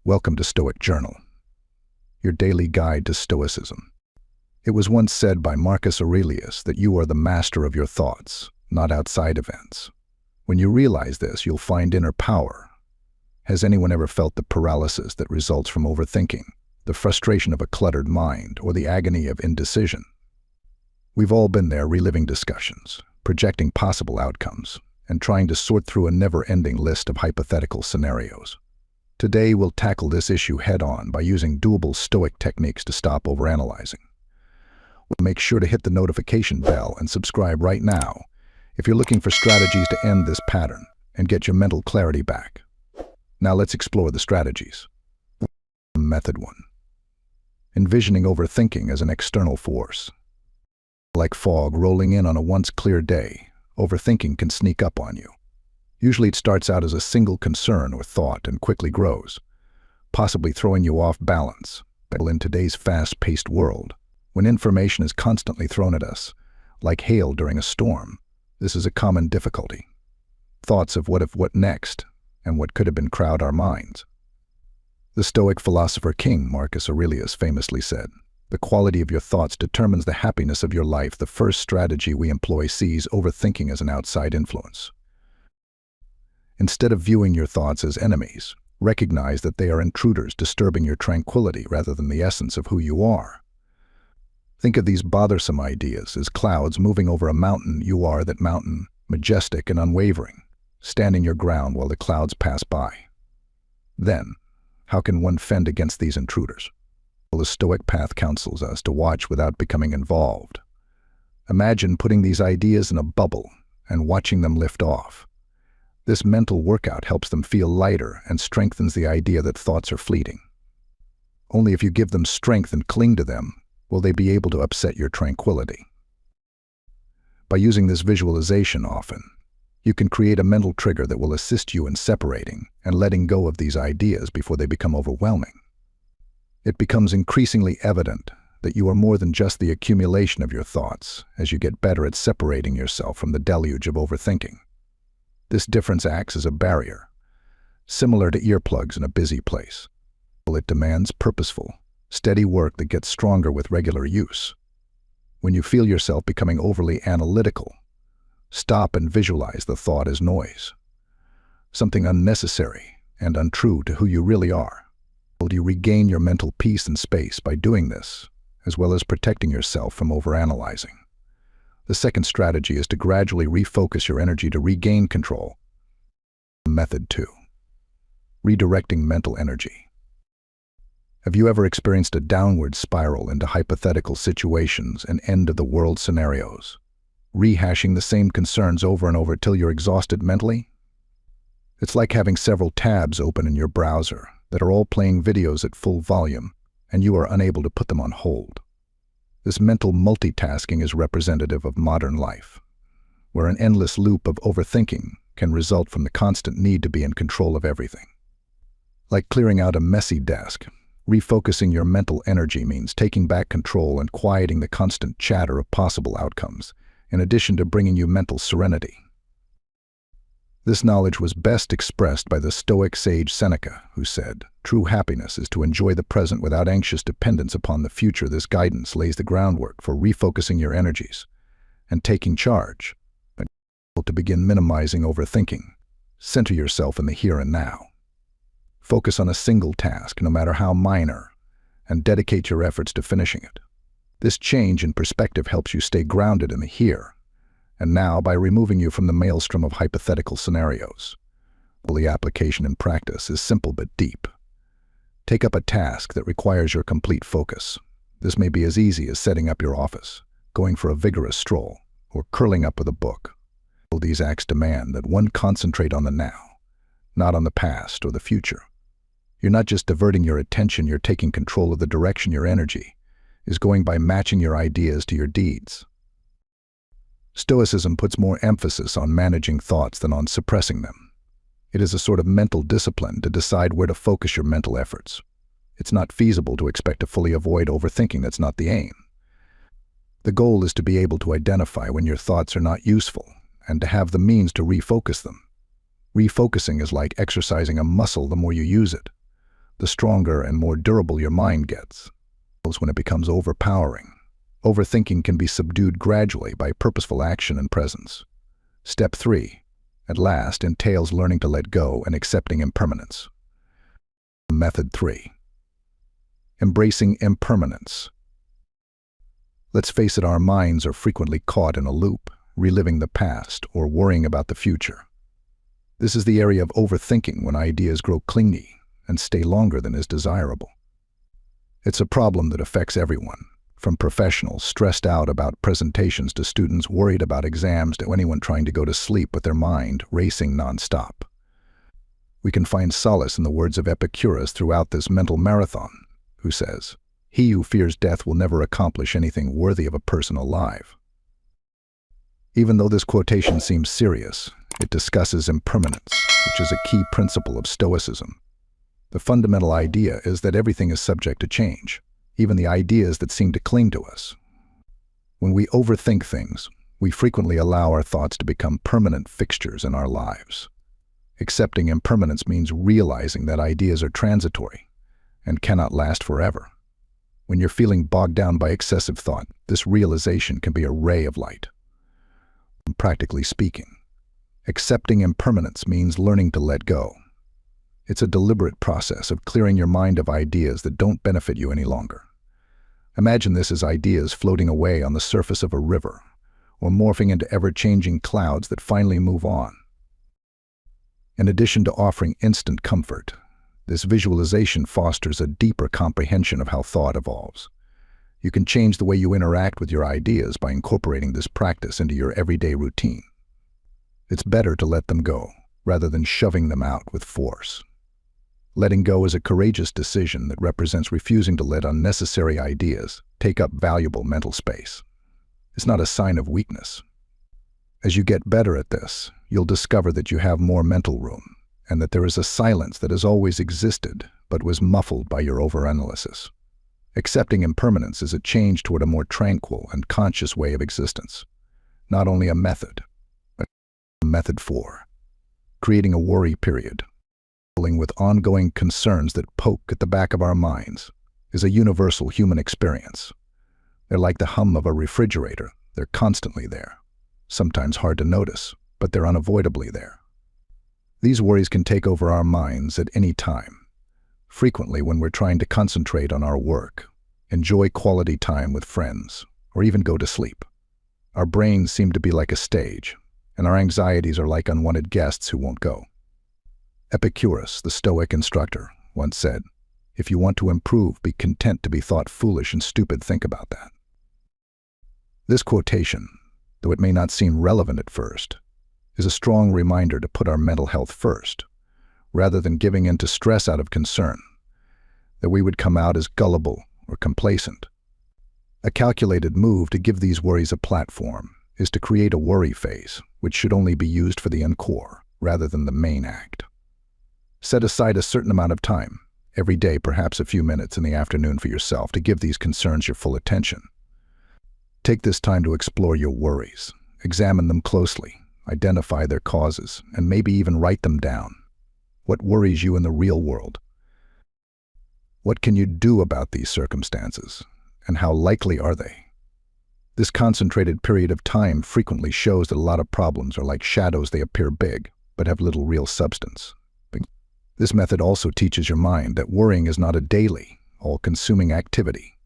Welcome to Stoic Journal, your daily guide to Stoicism. It was once said by Marcus Aurelius that you are the master of your thoughts, not outside events. When you realize this, you'll find inner power. Has anyone ever felt the paralysis that results from overthinking, the frustration of a cluttered mind, or the agony of indecision? We've all been there, reliving discussions, projecting possible outcomes, and trying to sort through a never-ending list of hypothetical scenarios. Today, we'll tackle this issue head-on by using doable Stoic techniques to stop overanalyzing. We'll make sure to hit the notification bell and subscribe right now if you're looking for strategies to end this pattern and get your mental clarity back. Now let's explore the strategies. Method 1. Envisioning overthinking as an external force. Like fog rolling in on a once clear day, overthinking can sneak up on you. Usually it starts out as a single concern or thought and quickly grows, possibly throwing you off balance. But in today's fast-paced world, when information is constantly thrown at us, like hail during a storm, this is a common difficulty. Thoughts of what if, what next, and what could have been crowd our minds. The Stoic philosopher King Marcus Aurelius famously said, "The quality of your thoughts determines the happiness of your life." The first strategy we employ sees overthinking as an outside influence. Instead of viewing your thoughts as enemies, recognize that they are intruders disturbing your tranquility rather than the essence of who you are. Think of these bothersome ideas as clouds moving over a mountain. You are that mountain, majestic and unwavering, standing your ground while the clouds pass by. Then, how can one fend against these intruders? Well, the Stoic path counsels us to watch without becoming involved. Imagine putting these ideas in a bubble and watching them lift off. This mental workout helps them feel lighter and strengthens the idea that thoughts are fleeting. Only if you give them strength and cling to them will they be able to upset your tranquility. By using this visualization often, you can create a mental trigger that will assist you in separating and letting go of these ideas before they become overwhelming. It becomes increasingly evident that you are more than just the accumulation of your thoughts as you get better at separating yourself from the deluge of overthinking. This difference acts as a barrier, similar to earplugs in a busy place. It demands purposeful, steady work that gets stronger with regular use. When you feel yourself becoming overly analytical, stop and visualize the thought as noise, something unnecessary and untrue to who you really are. You regain your mental peace and space by doing this, as well as protecting yourself from overanalyzing. The second strategy is to gradually refocus your energy to regain control. Method 2. Redirecting mental energy. Have you ever experienced a downward spiral into hypothetical situations and end-of-the-world scenarios, rehashing the same concerns over and over till you're exhausted mentally? It's like having several tabs open in your browser that are all playing videos at full volume, and you are unable to put them on hold. This mental multitasking is representative of modern life, where an endless loop of overthinking can result from the constant need to be in control of everything. Like clearing out a messy desk, refocusing your mental energy means taking back control and quieting the constant chatter of possible outcomes, in addition to bringing you mental serenity. This knowledge was best expressed by the Stoic sage Seneca, who said, "True happiness is to enjoy the present without anxious dependence upon the future." This guidance lays the groundwork for refocusing your energies and taking charge. To begin minimizing overthinking, center yourself in the here and now. Focus on a single task, no matter how minor, and dedicate your efforts to finishing it. This change in perspective helps you stay grounded in the here and now by removing you from the maelstrom of hypothetical scenarios. The application in practice is simple but deep. Take up a task that requires your complete focus. This may be as easy as setting up your office, going for a vigorous stroll, or curling up with a book. These acts demand that one concentrate on the now, not on the past or the future. You're not just diverting your attention, you're taking control of the direction your energy is going by matching your ideas to your deeds. Stoicism puts more emphasis on managing thoughts than on suppressing them. It is a sort of mental discipline to decide where to focus your mental efforts. It's not feasible to expect to fully avoid overthinking. That's not the aim. The goal is to be able to identify when your thoughts are not useful and to have the means to refocus them. Refocusing is like exercising a muscle. The more you use it, the stronger and more durable your mind gets. When it becomes overpowering, overthinking can be subdued gradually by purposeful action and presence. Step 3, at last, entails learning to let go and accepting impermanence. Method 3. Embracing impermanence. Let's face it, our minds are frequently caught in a loop, reliving the past or worrying about the future. This is the area of overthinking when ideas grow clingy and stay longer than is desirable. It's a problem that affects everyone, from professionals stressed out about presentations to students worried about exams to anyone trying to go to sleep with their mind racing nonstop. We can find solace in the words of Epicurus throughout this mental marathon, who says, "He who fears death will never accomplish anything worthy of a person alive." Even though this quotation seems serious, it discusses impermanence, which is a key principle of Stoicism. The fundamental idea is that everything is subject to change, even the ideas that seem to cling to us. When we overthink things, we frequently allow our thoughts to become permanent fixtures in our lives. Accepting impermanence means realizing that ideas are transitory and cannot last forever. When you're feeling bogged down by excessive thought, this realization can be a ray of light. Practically speaking, accepting impermanence means learning to let go. It's a deliberate process of clearing your mind of ideas that don't benefit you any longer. Imagine this as ideas floating away on the surface of a river, or morphing into ever-changing clouds that finally move on. In addition to offering instant comfort, this visualization fosters a deeper comprehension of how thought evolves. You can change the way you interact with your ideas by incorporating this practice into your everyday routine. It's better to let them go, rather than shoving them out with force. Letting go is a courageous decision that represents refusing to let unnecessary ideas take up valuable mental space. It's not a sign of weakness. As you get better at this, you'll discover that you have more mental room, and that there is a silence that has always existed but was muffled by your overanalysis. Accepting impermanence is a change toward a more tranquil and conscious way of existence. Not only a method, but Method 4. Creating a worry period. Dealing with ongoing concerns that poke at the back of our minds is a universal human experience. They're like the hum of a refrigerator. They're constantly there. Sometimes hard to notice, but they're unavoidably there. These worries can take over our minds at any time. Frequently when we're trying to concentrate on our work, enjoy quality time with friends, or even go to sleep. Our brains seem to be like a stage, and our anxieties are like unwanted guests who won't go. Epicurus, the Stoic instructor, once said, "If you want to improve, be content to be thought foolish and stupid. Think about that." This quotation, though it may not seem relevant at first, is a strong reminder to put our mental health first, rather than giving in to stress out of concern, that we would come out as gullible or complacent. A calculated move to give these worries a platform is to create a worry phase, which should only be used for the encore rather than the main act. Set aside a certain amount of time, every day, perhaps a few minutes in the afternoon, for yourself to give these concerns your full attention. Take this time to explore your worries, examine them closely, identify their causes, and maybe even write them down. What worries you in the real world? What can you do about these circumstances, and how likely are they? This concentrated period of time frequently shows that a lot of problems are like shadows. They appear big, but have little real substance. This method also teaches your mind that worrying is not a daily, all-consuming activity,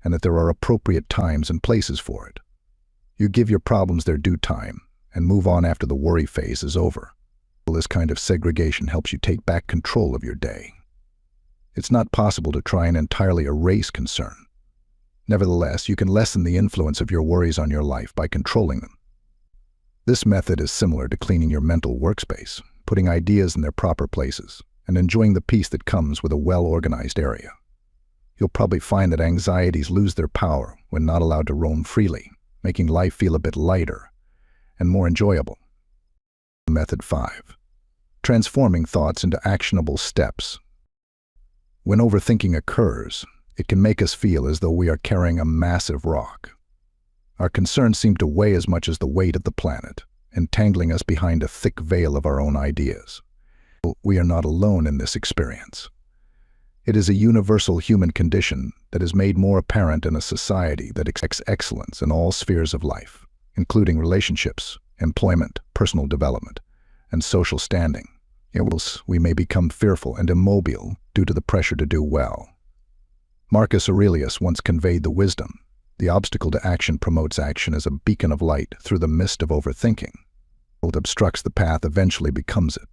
and that there are appropriate times and places for it. You give your problems their due time and move on after the worry phase is over. This kind of segregation helps you take back control of your day. It's not possible to try and entirely erase concern. Nevertheless, you can lessen the influence of your worries on your life by controlling them. This method is similar to cleaning your mental workspace, putting ideas in their proper places, and enjoying the peace that comes with a well-organized area. You'll probably find that anxieties lose their power when not allowed to roam freely, making life feel a bit lighter and more enjoyable. Method 5. Transforming thoughts into actionable steps. When overthinking occurs, it can make us feel as though we are carrying a massive rock. Our concerns seem to weigh as much as the weight of the planet, entangling us behind a thick veil of our own ideas. We are not alone in this experience. It is a universal human condition that is made more apparent in a society that expects excellence in all spheres of life, including relationships, employment, personal development, and social standing. Else, we may become fearful and immobile due to the pressure to do well. Marcus Aurelius once conveyed the wisdom: the obstacle to action promotes action as a beacon of light through the mist of overthinking. What obstructs the path eventually becomes it.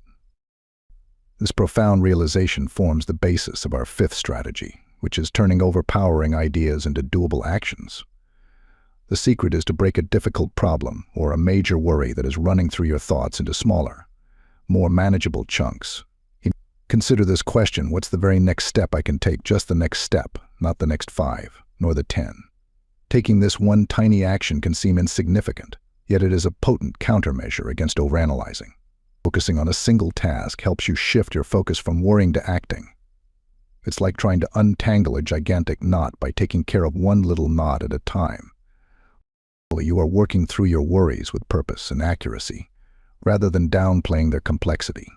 This profound realization forms the basis of our fifth strategy, which is turning overpowering ideas into doable actions. The secret is to break a difficult problem or a major worry that is running through your thoughts into smaller, more manageable chunks. Consider this question: what's the very next step I can take? Just the next step, not the next 5, nor the 10. Taking this one tiny action can seem insignificant, yet it is a potent countermeasure against overanalyzing. Focusing on a single task helps you shift your focus from worrying to acting. It's like trying to untangle a gigantic knot by taking care of one little knot at a time. You are working through your worries with purpose and accuracy, rather than downplaying their complexity.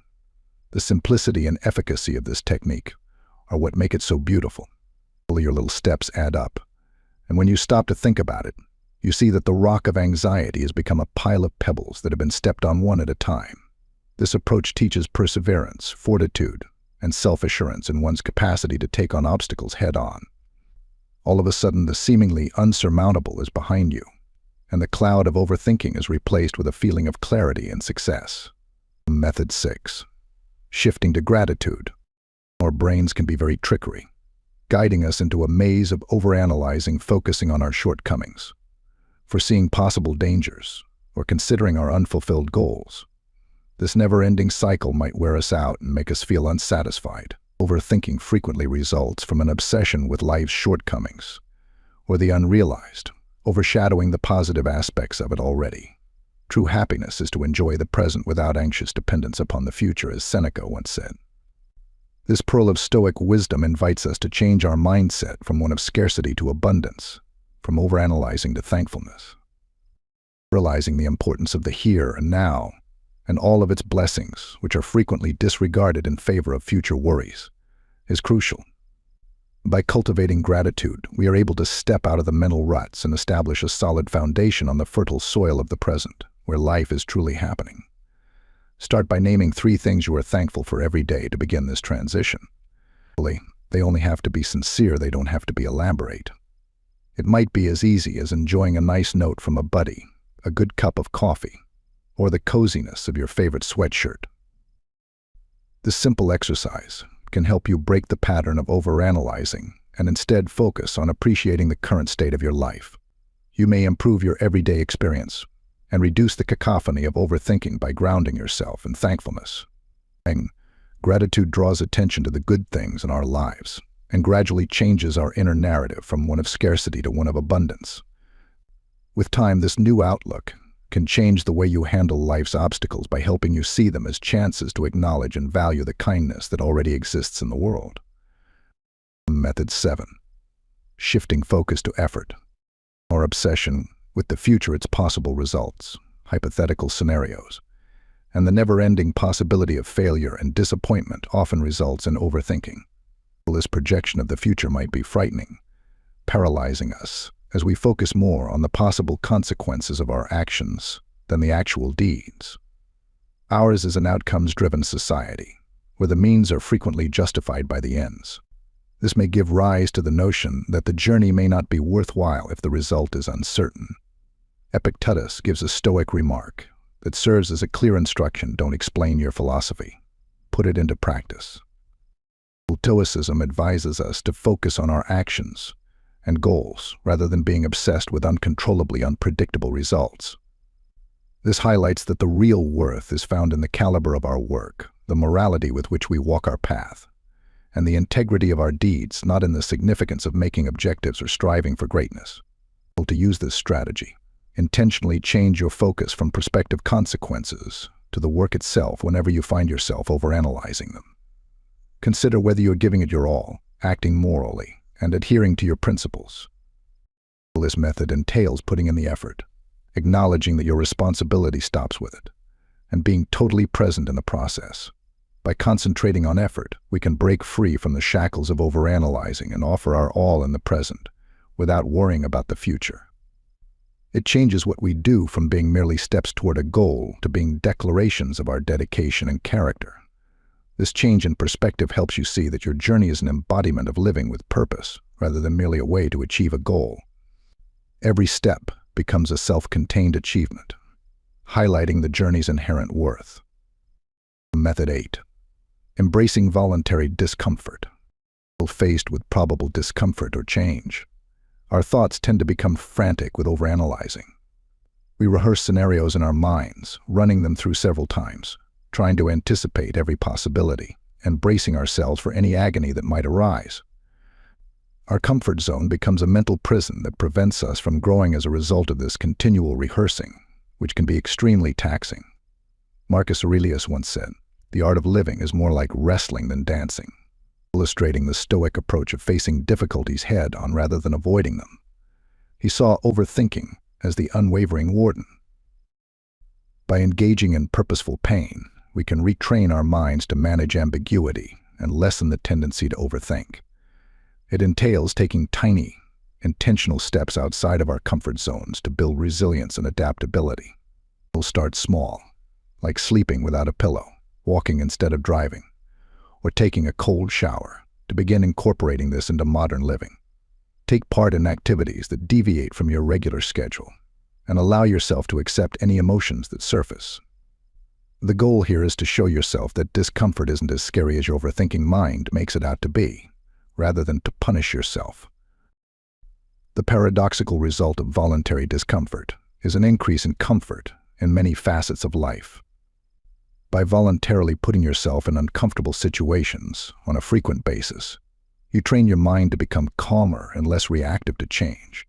The simplicity and efficacy of this technique are what make it so beautiful. Your little steps add up, and when you stop to think about it, you see that the rock of anxiety has become a pile of pebbles that have been stepped on one at a time. This approach teaches perseverance, fortitude, and self-assurance in one's capacity to take on obstacles head-on. All of a sudden, the seemingly unsurmountable is behind you, and the cloud of overthinking is replaced with a feeling of clarity and success. Method 6. Shifting to gratitude. Our brains can be very trickery, guiding us into a maze of overanalyzing, focusing on our shortcomings, foreseeing possible dangers, or considering our unfulfilled goals. This never-ending cycle might wear us out and make us feel unsatisfied. Overthinking frequently results from an obsession with life's shortcomings, or the unrealized, overshadowing the positive aspects of it already. True happiness is to enjoy the present without anxious dependence upon the future, as Seneca once said. This pearl of Stoic wisdom invites us to change our mindset from one of scarcity to abundance, from overanalyzing to thankfulness. Realizing the importance of the here and now, and all of its blessings, which are frequently disregarded in favor of future worries, is crucial. By cultivating gratitude, we are able to step out of the mental ruts and establish a solid foundation on the fertile soil of the present, where life is truly happening. Start by naming 3 things you are thankful for every day to begin this transition. They only have to be sincere, they don't have to be elaborate. It might be as easy as enjoying a nice note from a buddy, a good cup of coffee, or the coziness of your favorite sweatshirt. This simple exercise can help you break the pattern of overanalyzing and instead focus on appreciating the current state of your life. You may improve your everyday experience and reduce the cacophony of overthinking by grounding yourself in thankfulness. Gratitude draws attention to the good things in our lives and gradually changes our inner narrative from one of scarcity to one of abundance. With time, this new outlook can change the way you handle life's obstacles by helping you see them as chances to acknowledge and value the kindness that already exists in the world. Method 7. Shifting focus to effort. Our obsession with the future, its possible results, hypothetical scenarios, and the never-ending possibility of failure and disappointment often results in overthinking. This projection of the future might be frightening, paralyzing us as we focus more on the possible consequences of our actions than the actual deeds. Ours is an outcomes-driven society, where the means are frequently justified by the ends. This may give rise to the notion that the journey may not be worthwhile if the result is uncertain. Epictetus gives a Stoic remark that serves as a clear instruction: don't explain your philosophy, put it into practice. Stoicism advises us to focus on our actions and goals rather than being obsessed with uncontrollably unpredictable results. This highlights that the real worth is found in the caliber of our work, the morality with which we walk our path, and the integrity of our deeds, not in the significance of making objectives or striving for greatness. To use this strategy, intentionally change your focus from prospective consequences to the work itself whenever you find yourself overanalyzing them. Consider whether you're giving it your all, acting morally, and adhering to your principles. This method entails putting in the effort, acknowledging that your responsibility stops with it, and being totally present in the process. By concentrating on effort, we can break free from the shackles of overanalyzing and offer our all in the present, without worrying about the future. It changes what we do from being merely steps toward a goal to being declarations of our dedication and character. This change in perspective helps you see that your journey is an embodiment of living with purpose, rather than merely a way to achieve a goal. Every step becomes a self-contained achievement, highlighting the journey's inherent worth. Method 8. Embracing voluntary discomfort. Faced with probable discomfort or change, our thoughts tend to become frantic with overanalyzing. We rehearse scenarios in our minds, running them through several times, trying to anticipate every possibility, and bracing ourselves for any agony that might arise. Our comfort zone becomes a mental prison that prevents us from growing as a result of this continual rehearsing, which can be extremely taxing. Marcus Aurelius once said, "The art of living is more like wrestling than dancing," illustrating the Stoic approach of facing difficulties head-on rather than avoiding them. He saw overthinking as the unwavering warden. By engaging in purposeful pain, we can retrain our minds to manage ambiguity and lessen the tendency to overthink. It entails taking tiny, intentional steps outside of our comfort zones to build resilience and adaptability. We'll start small, like sleeping without a pillow, walking instead of driving, or taking a cold shower, to begin incorporating this into modern living. Take part in activities that deviate from your regular schedule, and allow yourself to accept any emotions that surface. The goal here is to show yourself that discomfort isn't as scary as your overthinking mind makes it out to be, rather than to punish yourself. The paradoxical result of voluntary discomfort is an increase in comfort in many facets of life. By voluntarily putting yourself in uncomfortable situations on a frequent basis, you train your mind to become calmer and less reactive to change,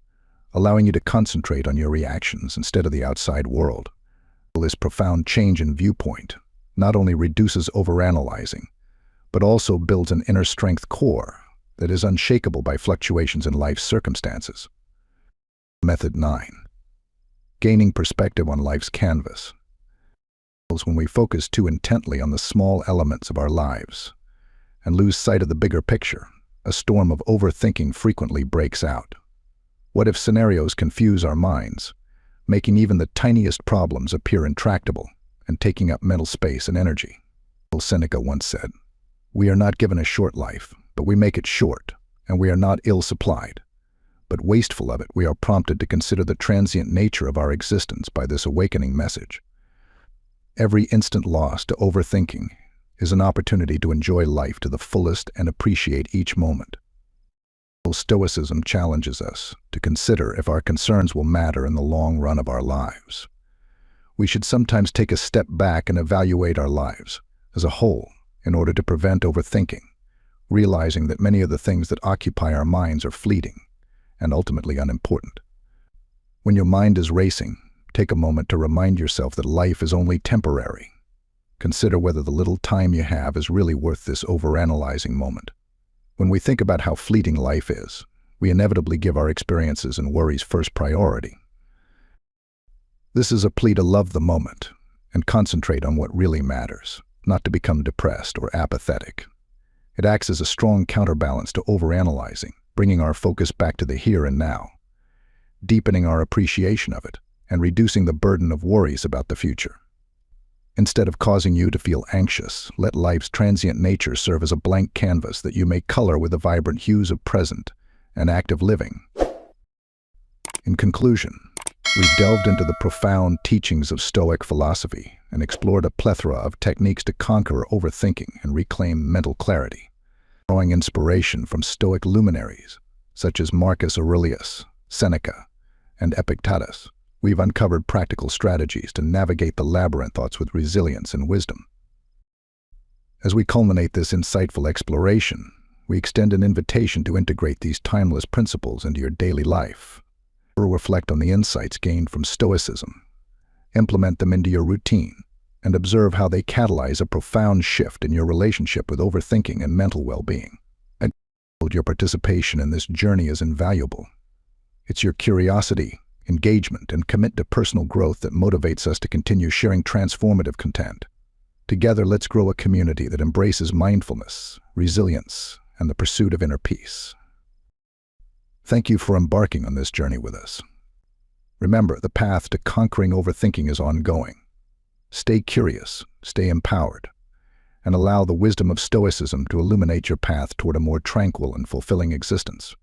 allowing you to concentrate on your reactions instead of the outside world. This profound change in viewpoint not only reduces overanalyzing, but also builds an inner strength core that is unshakable by fluctuations in life's circumstances. Method 9. Gaining perspective on life's canvas. When we focus too intently on the small elements of our lives and lose sight of the bigger picture, a storm of overthinking frequently breaks out. What if scenarios confuse our minds, making even the tiniest problems appear intractable and taking up mental space and energy? Seneca once said, "We are not given a short life, but we make it short, and we are not ill-supplied, but wasteful of it. We are prompted to consider the transient nature of our existence by this awakening message." Every instant lost to overthinking is an opportunity to enjoy life to the fullest and appreciate each moment. Stoicism challenges us to consider if our concerns will matter in the long run of our lives. We should sometimes take a step back and evaluate our lives as a whole in order to prevent overthinking, realizing that many of the things that occupy our minds are fleeting and ultimately unimportant. When your mind is racing, take a moment to remind yourself that life is only temporary. Consider whether the little time you have is really worth this overanalyzing moment. When we think about how fleeting life is, we inevitably give our experiences and worries first priority. This is a plea to love the moment and concentrate on what really matters, not to become depressed or apathetic. It acts as a strong counterbalance to overanalyzing, bringing our focus back to the here and now, deepening our appreciation of it, and reducing the burden of worries about the future. Instead of causing you to feel anxious, let life's transient nature serve as a blank canvas that you may color with the vibrant hues of present and active living. In conclusion, we've delved into the profound teachings of Stoic philosophy and explored a plethora of techniques to conquer overthinking and reclaim mental clarity. Drawing inspiration from Stoic luminaries such as Marcus Aurelius, Seneca, and Epictetus, we've uncovered practical strategies to navigate the labyrinth thoughts with resilience and wisdom. As we culminate this insightful exploration, we extend an invitation to integrate these timeless principles into your daily life. Reflect on the insights gained from Stoicism, implement them into your routine, and observe how they catalyze a profound shift in your relationship with overthinking and mental well-being. Your participation in this journey is invaluable. It's your curiosity, engagement, and commitment to personal growth that motivates us to continue sharing transformative content. Together, let's grow a community that embraces mindfulness, resilience, and the pursuit of inner peace. Thank you for embarking on this journey with us. Remember, the path to conquering overthinking is ongoing. Stay curious, stay empowered, and allow the wisdom of Stoicism to illuminate your path toward a more tranquil and fulfilling existence.